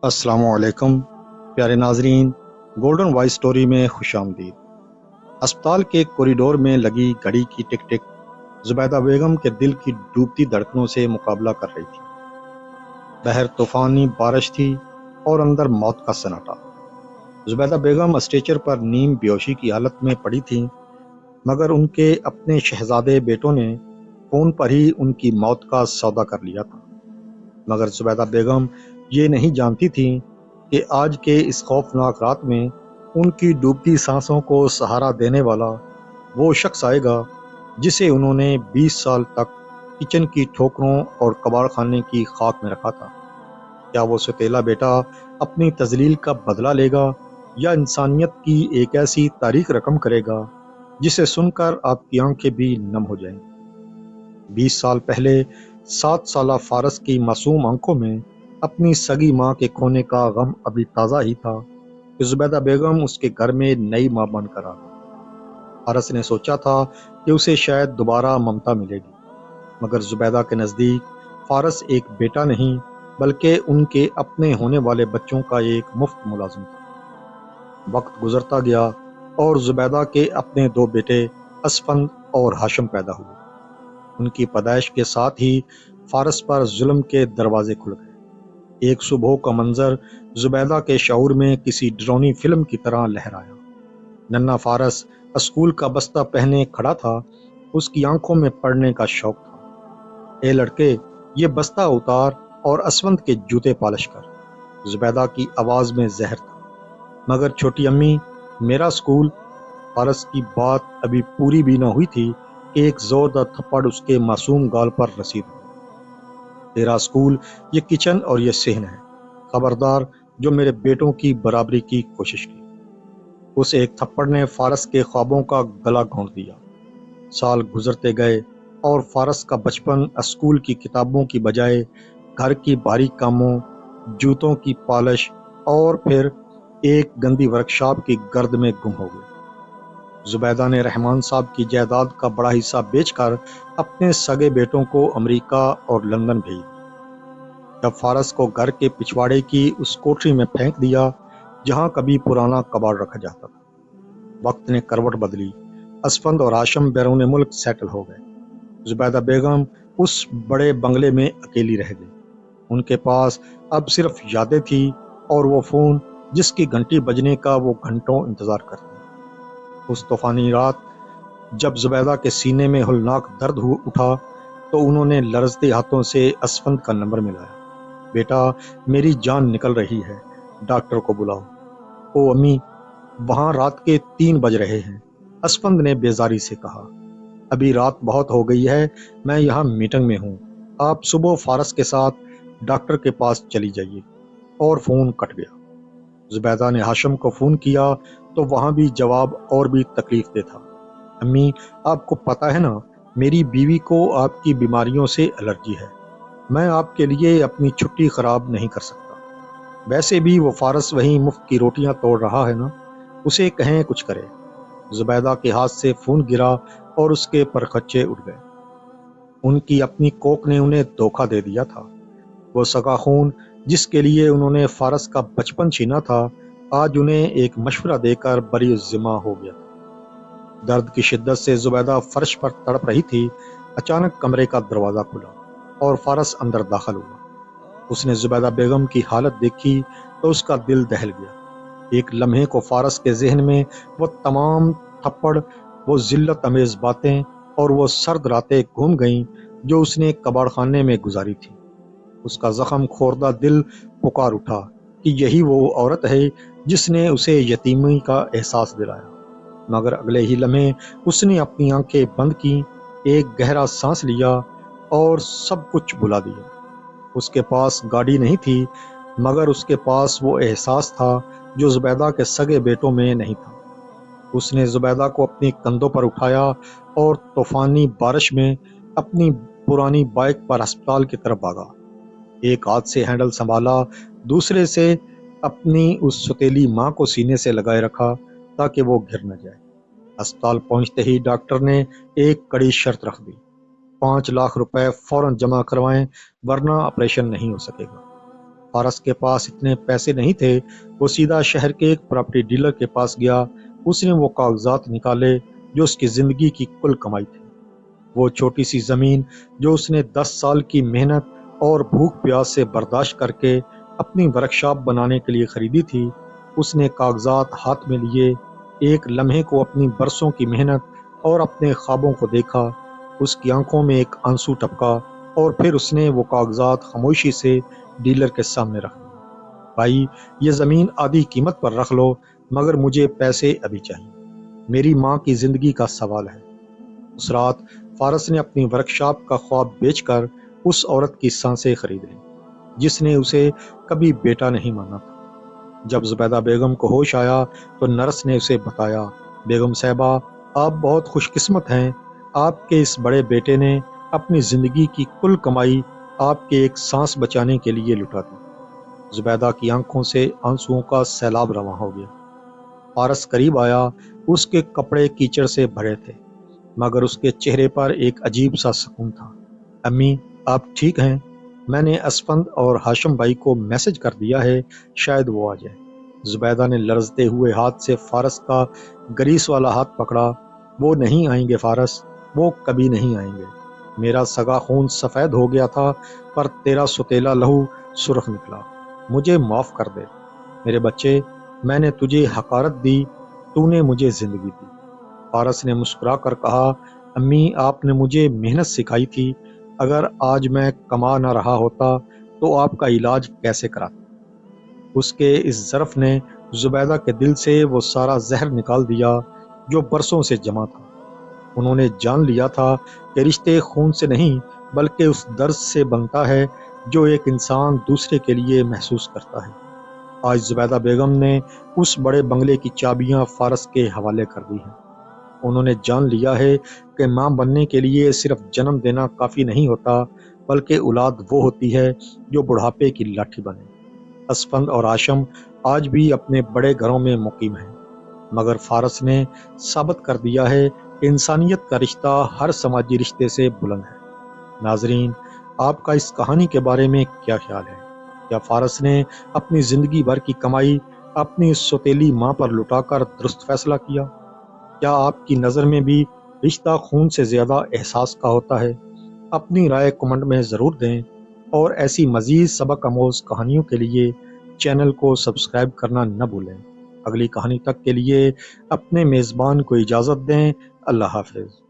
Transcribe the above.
السلام علیکم پیارے ناظرین، گولڈن وائس سٹوری میں خوش آمدید۔ اسپتال کے کوریڈور میں لگی گھڑی کی ٹک ٹک زبیدہ بیگم کے دل کی ڈوبتی دھڑکنوں سے مقابلہ کر رہی تھی۔ باہر طوفانی بارش تھی اور اندر موت کا سناٹا۔ زبیدہ بیگم اسٹریچر پر نیم بیہوشی کی حالت میں پڑی تھیں، مگر ان کے اپنے شہزادے بیٹوں نے فون پر ہی ان کی موت کا سودا کر لیا تھا۔ مگر زبیدہ بیگم یہ نہیں جانتی تھیں کہ آج کے اس خوفناک رات میں ان کی ڈوبتی سانسوں کو سہارا دینے والا وہ شخص آئے گا جسے انہوں نے 20 سال تک کچن کی ٹھوکروں اور کباڑ خانے کی خاک میں رکھا تھا۔ کیا وہ ستیلا بیٹا اپنی تذلیل کا بدلہ لے گا یا انسانیت کی ایک ایسی تاریخ رقم کرے گا جسے سن کر آپ کی آنکھیں بھی نم ہو جائیں؟ 20 سال پہلے 7 سالہ فارس کی معصوم آنکھوں میں اپنی سگی ماں کے کھونے کا غم ابھی تازہ ہی تھا کہ زبیدہ بیگم اس کے گھر میں نئی ماں بن کر آ گئی۔ فارس نے سوچا تھا کہ اسے شاید دوبارہ ممتا ملے گی، مگر زبیدہ کے نزدیک فارس ایک بیٹا نہیں بلکہ ان کے اپنے ہونے والے بچوں کا ایک مفت ملازم تھا۔ وقت گزرتا گیا اور زبیدہ کے اپنے 2 بیٹے اسفند اور ہاشم پیدا ہوئے۔ ان کی پیدائش کے ساتھ ہی فارس پر ظلم کے دروازے کھل گئے۔ ایک صبح کا منظر زبیدہ کے شعور میں کسی ڈرونی فلم کی طرح لہرایا۔ ننھا فارس اسکول کا بستہ پہنے کھڑا تھا، اس کی آنکھوں میں پڑھنے کا شوق تھا۔ اے لڑکے، یہ بستہ اتار اور اسفند کے جوتے پالش کر۔ زبیدہ کی آواز میں زہر تھا۔ مگر چھوٹی امی، میرا اسکول۔ فارس کی بات ابھی پوری بھی نہ ہوئی تھی کہ ایک زوردار تھپڑ اس کے معصوم گال پر رسید ہوا۔ تیرا اسکول یہ کچن اور یہ صحن ہے، خبردار جو میرے بیٹوں کی برابری کی کوشش کی۔ اس ایک تھپڑ نے فارس کے خوابوں کا گلا گھونٹ دیا۔ سال گزرتے گئے اور فارس کا بچپن اسکول کی کتابوں کی بجائے گھر کی بھاری کاموں، جوتوں کی پالش اور پھر ایک گندی ورکشاپ کی گرد میں گم ہو گیا۔ زبیدہ نے رحمان صاحب کی جائیداد کا بڑا حصہ بیچ کر اپنے سگے بیٹوں کو امریکہ اور لندن بھیج دیا۔ جب فارس کو گھر کے پچھواڑے کی اس کوٹری میں پھینک دیا جہاں کبھی پرانا کباڑ رکھا جاتا تھا۔ وقت نے کروٹ بدلی، اسفند اور ہاشم بیرون ملک سیٹل ہو گئے۔ زبیدہ بیگم اس بڑے بنگلے میں اکیلی رہ گئی۔ ان کے پاس اب صرف یادیں تھیں اور وہ فون جس کی گھنٹی بجنے کا وہ گھنٹوں انتظار کرتی۔ اس طوفانی رات جب زبیدہ کے سینے میں ہولناک درد اٹھا تو انہوں نے لرزتے ہاتھوں سے اسفند کا نمبر ملایا۔ بیٹا، میری جان نکل رہی ہے، ڈاکٹر کو بلاؤ۔ او امی، وہاں رات کے 3 بج رہے ہیں، اسفند نے بیزاری سے کہا۔ ابھی رات بہت ہو گئی ہے، میں یہاں میٹنگ میں ہوں، آپ صبح فارس کے ساتھ ڈاکٹر کے پاس چلی جائیے۔ اور فون کٹ گیا۔ زبیدہ نے ہاشم کو فون کیا تو وہاں بھی جواب اور بھی تکلیف دہ تھا۔ امی، آپ کو پتہ ہے نا، میری بیوی کو آپ کی بیماریوں سے الرجی ہے، میں آپ کے لیے اپنی چھٹی خراب نہیں کر سکتا۔ ویسے بھی وہ فارس وہیں مفت کی روٹیاں توڑ رہا ہے نا، اسے کہیں کچھ کرے۔ زبیدہ کے ہاتھ سے فون گرا اور اس کے پرخچے اٹھ گئے۔ ان کی اپنی کوک نے انہیں دھوکہ دے دیا تھا۔ وہ سگا خون جس کے لیے انہوں نے فارس کا بچپن چھینا تھا آج انہیں ایک مشورہ دے کر بری الذمہ ہو گیا تھا۔ درد کی شدت سے زبیدہ فرش پر تڑپ رہی تھی۔ اچانک کمرے کا دروازہ کھلا اور فارس اندر داخل ہوا۔ اس نے زبیدہ بیگم کی حالت دیکھی تو اس کا دل دہل گیا۔ ایک لمحے کو فارس کے ذہن میں وہ تمام تھپڑ، وہ ذلت امیز باتیں اور وہ سرد راتیں گھوم گئیں جو اس نے کباڑ خانے میں گزاری تھی۔ اس کا زخم خوردہ دل پکار اٹھا کہ یہی وہ عورت ہے جس نے اسے یتیمی کا احساس دلایا۔ مگر اگلے ہی لمحے اس نے اپنی آنکھیں بند کی، ایک گہرا سانس لیا اور سب کچھ بھلا دیا۔ اس کے پاس گاڑی نہیں تھی، مگر اس کے پاس وہ احساس تھا جو زبیدہ کے سگے بیٹوں میں نہیں تھا۔ اس نے زبیدہ کو اپنی کندھوں پر اٹھایا اور طوفانی بارش میں اپنی پرانی بائک پر ہسپتال کی طرف بھاگا۔ ایک ہاتھ سے ہینڈل سنبھالا، دوسرے سے اپنی اس ستیلی ماں کو سینے سے لگائے رکھا تاکہ وہ گر نہ جائے۔ ہسپتال پہنچتے ہی ڈاکٹر نے ایک کڑی شرط رکھ دی، 5 لاکھ روپے فوراً جمع کروائیں ورنہ آپریشن نہیں ہو سکے گا۔ فارس کے پاس اتنے پیسے نہیں تھے، وہ سیدھا شہر کے ایک پراپرٹی ڈیلر کے پاس گیا۔ اس نے وہ کاغذات نکالے جو اس کی زندگی کی کل کمائی تھی۔ وہ چھوٹی سی زمین جو اس نے 10 سال کی محنت اور بھوک پیاس سے برداشت کر کے اپنی ورکشاپ بنانے کے لیے خریدی تھی، اس نے کاغذات ہاتھ میں لیے، ایک لمحے کو اپنی برسوں کی محنت اور اپنے خوابوں کو دیکھا۔ اس کی آنکھوں میں ایک آنسو ٹپکا اور پھر اس نے وہ کاغذات خاموشی سے ڈیلر کے سامنے رکھ دیے۔ بھائی، یہ زمین آدھی قیمت پر رکھ لو، مگر مجھے پیسے ابھی چاہیے، میری ماں کی زندگی کا سوال ہے۔ اس رات فارس نے اپنی ورکشاپ کا خواب بیچ کر اس عورت کی سانسیں خرید لی جس نے اسے کبھی بیٹا نہیں مانا تھا۔ جب زبیدہ بیگم کو ہوش آیا تو نرس نے اسے بتایا، بیگم صاحبہ، آپ بہت خوش قسمت ہیں، آپ کے اس بڑے بیٹے نے اپنی زندگی کی کل کمائی آپ کے ایک سانس بچانے کے لیے لٹا دی۔ زبیدہ کی آنکھوں سے آنسوؤں کا سیلاب رواں ہو گیا۔ فارس قریب آیا، اس کے کپڑے کیچڑ سے بھرے تھے، مگر اس کے چہرے پر ایک عجیب سا سکون تھا۔ امی، آپ ٹھیک ہیں؟ میں نے اسفند اور ہاشم بھائی کو میسج کر دیا ہے، شاید وہ آ جائے۔ زبیدہ نے لرزتے ہوئے ہاتھ سے فارس کا گریس والا ہاتھ پکڑا۔ وہ نہیں آئیں گے فارس، وہ کبھی نہیں آئیں گے۔ میرا سگا خون سفید ہو گیا تھا، پر تیرا ستیلا لہو سرخ نکلا۔ مجھے معاف کر دے میرے بچے، میں نے تجھے حقارت دی، تو نے مجھے زندگی دی۔ فارس نے مسکرا کر کہا، امی، آپ نے مجھے محنت سکھائی تھی، اگر آج میں کما نہ رہا ہوتا تو آپ کا علاج کیسے کراتا؟ اس کے اس ظرف نے زبیدہ کے دل سے وہ سارا زہر نکال دیا جو برسوں سے جمع تھا۔ انہوں نے جان لیا تھا کہ رشتے خون سے نہیں بلکہ اس درد سے بنتا ہے جو ایک انسان دوسرے کے لیے محسوس کرتا ہے۔ آج زبیدہ بیگم نے اس بڑے بنگلے کی چابیاں فارس کے حوالے کر دی ہیں۔ انہوں نے جان لیا ہے کہ ماں بننے کے لیے صرف جنم دینا کافی نہیں ہوتا، بلکہ اولاد وہ ہوتی ہے جو بڑھاپے کی لاٹھی بنے۔ اسفند اور آشم آج بھی اپنے بڑے گھروں میں مقیم ہیں، مگر فارس نے ثابت کر دیا ہے کہ انسانیت کا رشتہ ہر سماجی رشتے سے بلند ہے۔ ناظرین، آپ کا اس کہانی کے بارے میں کیا خیال ہے؟ کیا فارس نے اپنی زندگی بھر کی کمائی اپنی سوتیلی ماں پر لٹا کر درست فیصلہ کیا؟ کیا آپ کی نظر میں بھی رشتہ خون سے زیادہ احساس کا ہوتا ہے؟ اپنی رائے کمنٹ میں ضرور دیں، اور ایسی مزید سبق آموز کہانیوں کے لیے چینل کو سبسکرائب کرنا نہ بھولیں۔ اگلی کہانی تک کے لیے اپنے میزبان کو اجازت دیں۔ اللہ حافظ۔